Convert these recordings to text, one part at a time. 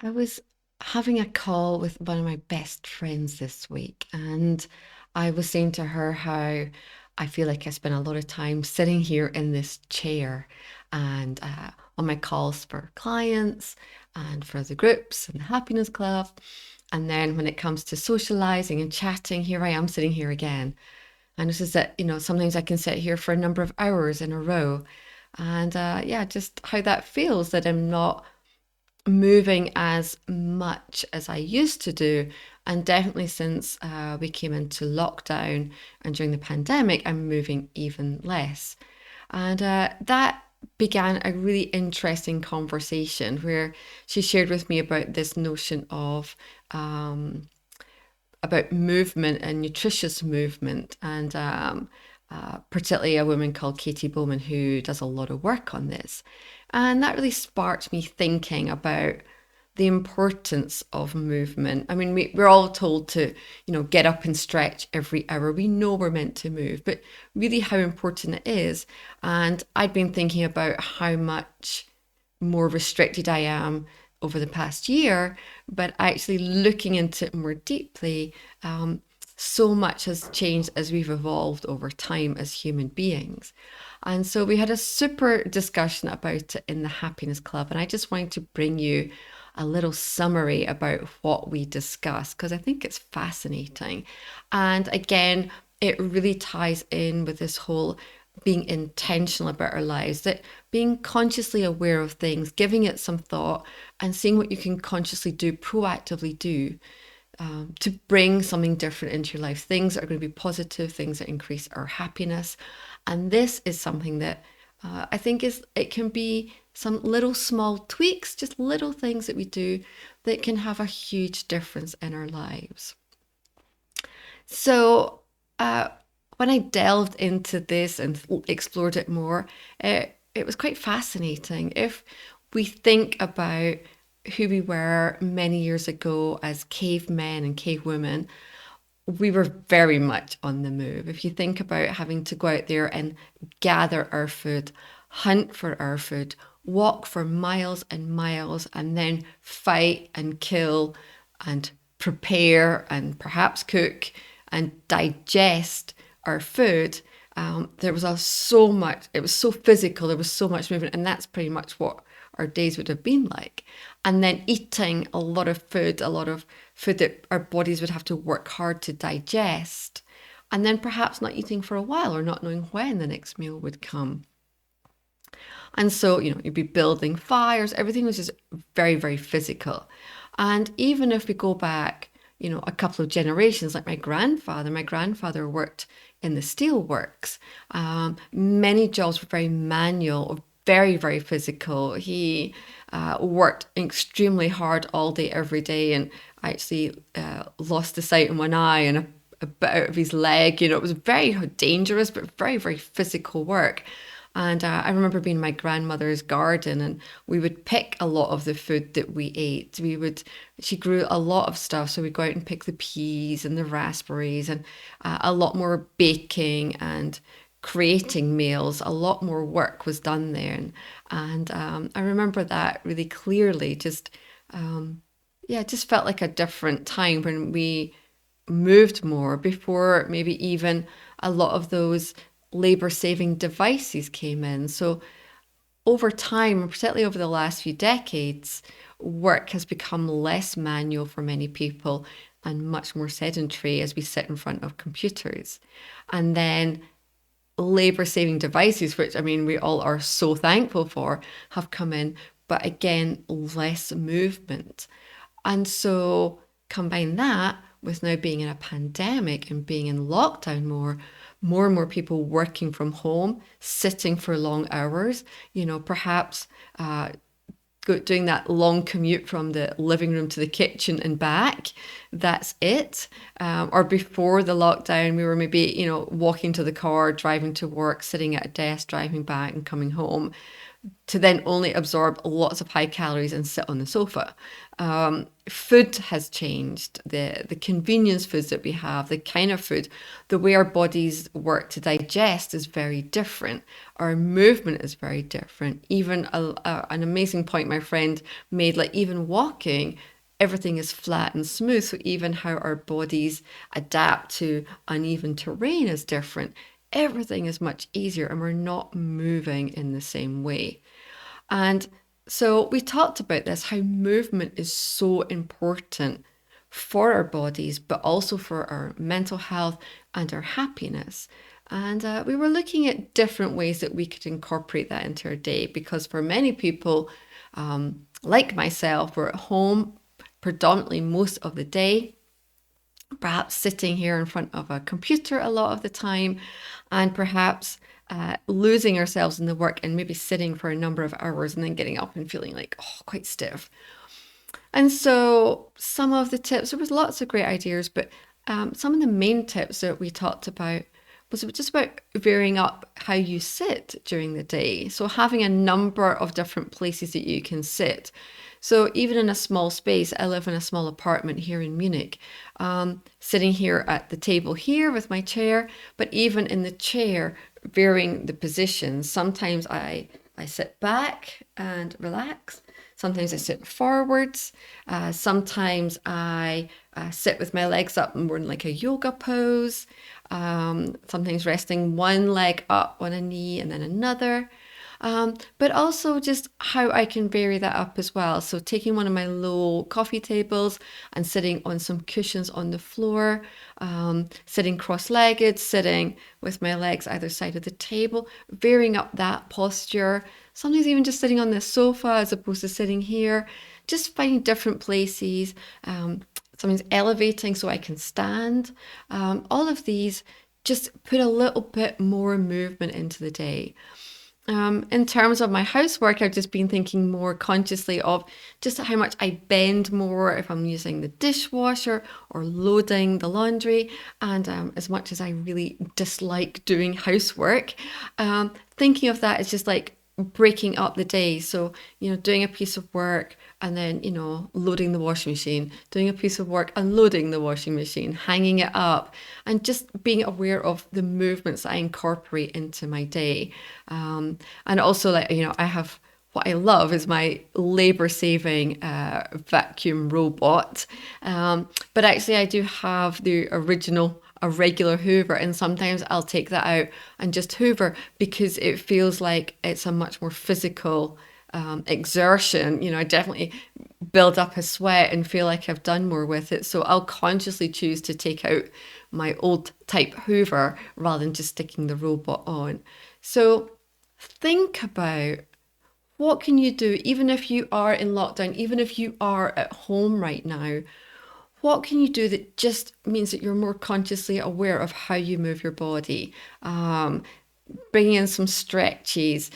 I was having a call with one of my best friends this week, and I was saying to her how I feel like I spend a lot of time sitting here in this chair and on my calls for clients and for the groups and the happiness club. And then when it comes to socializing and chatting, here I am sitting here again. And this is that, sometimes I can sit here for a number of hours in a row. And yeah, just how that feels that I'm not moving as much as I used to do. And definitely since we came into lockdown and during the pandemic, I'm moving even less. And that began a really interesting conversation where she shared with me about this notion of about movement and nutritious movement, and particularly a woman called Katie Bowman who does a lot of work on this. And that really sparked me thinking about the importance of movement. I mean, we're all told to, get up and stretch every hour. We know we're meant to move, but really how important it is. And I'd been thinking about how much more restricted I am over the past year, but actually looking into it more deeply, so much has changed as we've evolved over time as human beings. And so we had a super discussion about it in the Happiness Club. And I just wanted to bring you a little summary about what we discussed because I think it's fascinating. And again, it really ties in with this whole being intentional about our lives, that being consciously aware of things, giving it some thought, and seeing what you can consciously do, proactively do, to bring something different into your life. Things that are going to be positive, things that increase our happiness. And this is something that I think it can be some little small tweaks, just little things that we do that can have a huge difference in our lives. So when I delved into this and explored it more, it was quite fascinating. If we think about who we were many years ago as cavemen and cavewomen, we were very much on the move. If you think about having to go out there and gather our food, hunt for our food, walk for miles and miles, and then fight and kill and prepare and perhaps cook and digest our food, there was so much, it was so physical, there was so much movement, and that's pretty much what our days would have been like. And then eating a lot of food, that our bodies would have to work hard to digest, and then perhaps not eating for a while or not knowing when the next meal would come. And so, you'd be building fires, everything was just very, very physical. And even if we go back, a couple of generations, like my grandfather worked in the steel works. Many jobs were very manual, very, very physical. He worked extremely hard all day, every day, and actually lost the sight in one eye and a bit out of his leg. It was very dangerous, but very, very physical work. And I remember being in my grandmother's garden, and we would pick a lot of the food that we ate. She grew a lot of stuff, so we'd go out and pick the peas and the raspberries, and a lot more baking and creating meals. A lot more work was done there, and I remember that really clearly. Yeah, it just felt like a different time when we moved more before maybe even a lot of those labor saving devices came in. So over time, particularly over the last few decades, work has become less manual for many people and much more sedentary as we sit in front of computers. And then labor saving devices, which I mean, we all are so thankful for, have come in, but again, less movement. And so combine that with now being in a pandemic and being in lockdown more and more people working from home, sitting for long hours, perhaps doing that long commute from the living room to the kitchen and back. That's it. Or before the lockdown, we were maybe, walking to the car, driving to work, sitting at a desk, driving back and coming home. to then only absorb lots of high calories and sit on the sofa. Food has changed. The convenience foods that we have, the kind of food, the way our bodies work to digest is very different. Our movement is very different. Even an amazing point my friend made, like even walking, everything is flat and smooth. So even how our bodies adapt to uneven terrain is different. Everything is much easier and we're not moving in the same way. And so we talked about this, how movement is so important for our bodies, but also for our mental health and our happiness. And we were looking at different ways that we could incorporate that into our day, because for many people, like myself, we're at home predominantly most of the day, perhaps sitting here in front of a computer a lot of the time, and perhaps losing ourselves in the work and maybe sitting for a number of hours and then getting up and feeling like, oh, quite stiff. And so some of the tips, there was lots of great ideas, but some of the main tips that we talked about was just about varying up how you sit during the day. So having a number of different places that you can sit. So even in a small space, I live in a small apartment here in Munich, sitting here at the table here with my chair, but even in the chair, varying the positions. Sometimes I sit back and relax. Sometimes I sit forwards. Sometimes I sit with my legs up more in like a yoga pose. Sometimes resting one leg up on a knee and then another. But also just how I can vary that up as well. So taking one of my low coffee tables and sitting on some cushions on the floor, sitting cross-legged, sitting with my legs either side of the table, varying up that posture. Sometimes even just sitting on the sofa as opposed to sitting here, just finding different places. Sometimes elevating so I can stand. All of these just put a little bit more movement into the day. In terms of my housework, I've just been thinking more consciously of just how much I bend more if I'm using the dishwasher or loading the laundry. And as much as I really dislike doing housework, thinking of that is just like breaking up the day. So, doing a piece of work and then, loading the washing machine, doing a piece of work, unloading the washing machine, hanging it up, and just being aware of the movements I incorporate into my day. And also, like, I have what I love is my labor saving vacuum robot. But actually, I do have the original a regular Hoover, and sometimes I'll take that out and just Hoover because it feels like it's a much more physical exertion. I definitely build up a sweat and feel like I've done more with it. So I'll consciously choose to take out my old type Hoover rather than just sticking the robot on. So think about what can you do, even if you are in lockdown, even if you are at home right now. What can you do that just means that you're more consciously aware of how you move your body? Bringing in some stretches,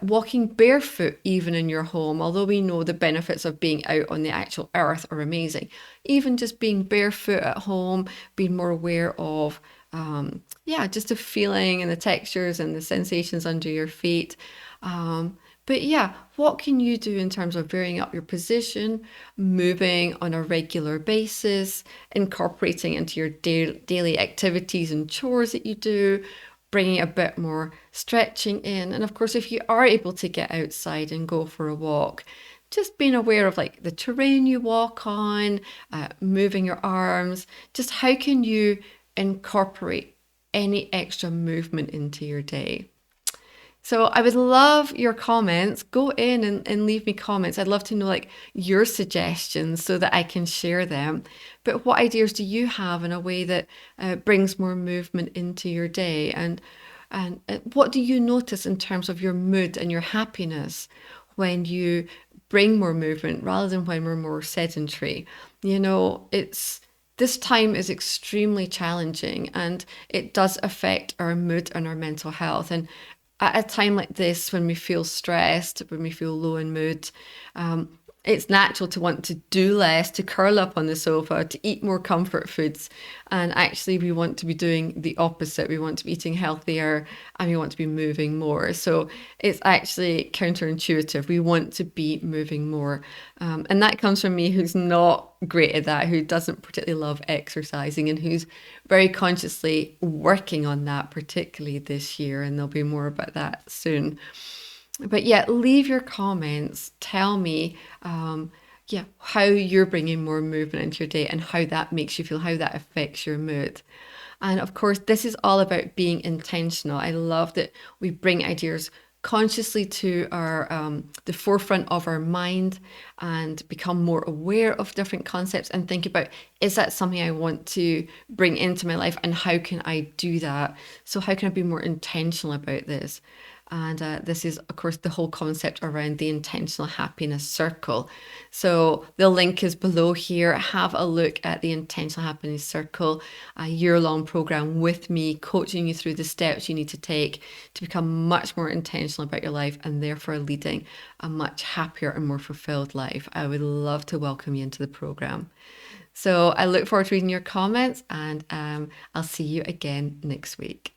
walking barefoot even in your home, although we know the benefits of being out on the actual earth are amazing. Even just being barefoot at home, being more aware of, just the feeling and the textures and the sensations under your feet. But yeah, what can you do in terms of varying up your position, moving on a regular basis, incorporating into your daily activities and chores that you do, bringing a bit more stretching in. And of course, if you are able to get outside and go for a walk, just being aware of like the terrain you walk on, moving your arms, just how can you incorporate any extra movement into your day? So I would love your comments. Go in and leave me comments. I'd love to know like your suggestions so that I can share them. But what ideas do you have in a way that brings more movement into your day? And what do you notice in terms of your mood and your happiness when you bring more movement rather than when we're more sedentary? This time is extremely challenging and it does affect our mood and our mental health. And at a time like this, when we feel stressed, when we feel low in mood, It's natural to want to do less, to curl up on the sofa, to eat more comfort foods. And actually, we want to be doing the opposite. We want to be eating healthier and we want to be moving more. So it's actually counterintuitive. We want to be moving more. And that comes from me, who's not great at that, who doesn't particularly love exercising, and who's very consciously working on that, particularly this year. And there'll be more about that soon. But yeah, leave your comments. Tell me, yeah, how you're bringing more movement into your day and how that makes you feel, how that affects your mood. And of course, this is all about being intentional. I love that we bring ideas consciously to our the forefront of our mind and become more aware of different concepts and think about, is that something I want to bring into my life, and how can I do that? So how can I be more intentional about this? And this is, of course, the whole concept around the intentional happiness circle. So the link is below here. Have a look at the intentional happiness circle, a year-long program with me, coaching you through the steps you need to take to become much more intentional about your life and therefore leading a much happier and more fulfilled life. I would love to welcome you into the program. So I look forward to reading your comments, and I'll see you again next week.